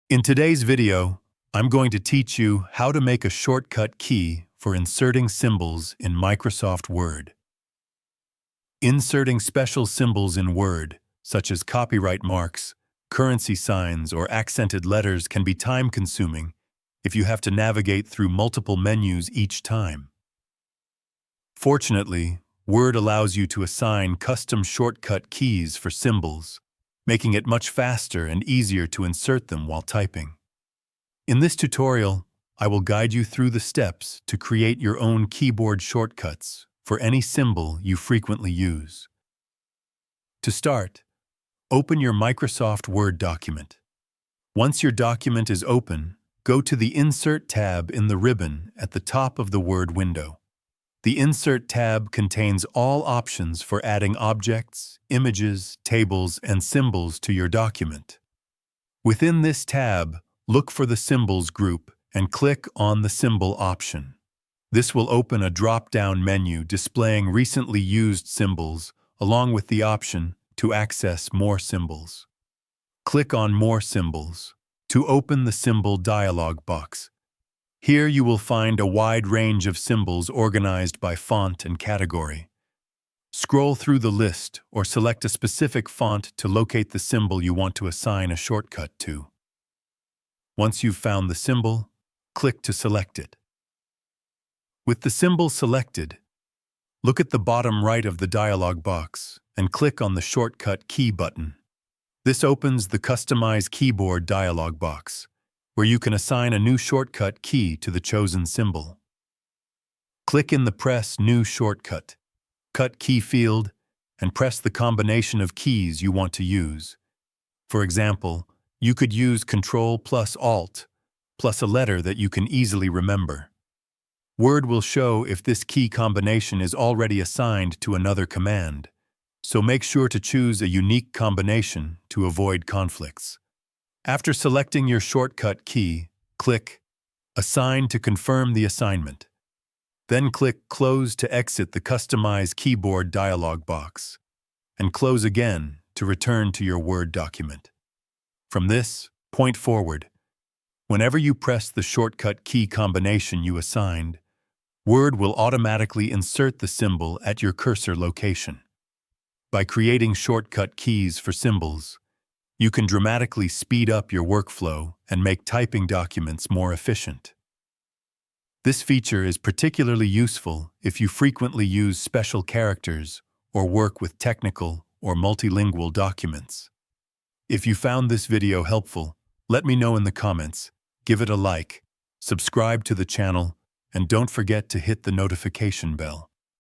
In today's video, I'm going to teach you how to make a shortcut key for inserting symbols in Microsoft Word. Inserting special symbols in Word, such as copyright marks, currency signs, or accented letters, can be time-consuming if you have to navigate through multiple menus each time. Fortunately, Word allows you to assign custom shortcut keys for symbols, making it much faster and easier to insert them while typing. In this tutorial, I will guide you through the steps to create your own keyboard shortcuts for any symbol you frequently use. To start, open your Microsoft Word document. Once your document is open, go to the Insert tab in the ribbon at the top of the Word window. The Insert tab contains all options for adding objects, images, tables, and symbols to your document. Within this tab, look for the Symbols group and click on the Symbol option. This will open a drop-down menu displaying recently used symbols, along with the option to access more symbols. Click on More Symbols to open the Symbol dialog box. Here you will find a wide range of symbols organized by font and category. Scroll through the list or select a specific font to locate the symbol you want to assign a shortcut to. Once you've found the symbol, click to select it. With the symbol selected, look at the bottom right of the dialog box and click on the Shortcut Key button. This opens the Customize Keyboard dialog box, where you can assign a new shortcut key to the chosen symbol. Click in the Press New Shortcut, Cut Key field, and press the combination of keys you want to use. For example, you could use Ctrl plus Alt plus a letter that you can easily remember. Word will show if this key combination is already assigned to another command, so make sure to choose a unique combination to avoid conflicts. After selecting your shortcut key, click Assign to confirm the assignment. Then click Close to exit the Customize Keyboard dialog box, and close again to return to your Word document. From this point forward, whenever you press the shortcut key combination you assigned, Word will automatically insert the symbol at your cursor location. By creating shortcut keys for symbols, you can dramatically speed up your workflow and make typing documents more efficient. This feature is particularly useful if you frequently use special characters or work with technical or multilingual documents. If you found this video helpful, let me know in the comments, give it a like, subscribe to the channel, and don't forget to hit the notification bell.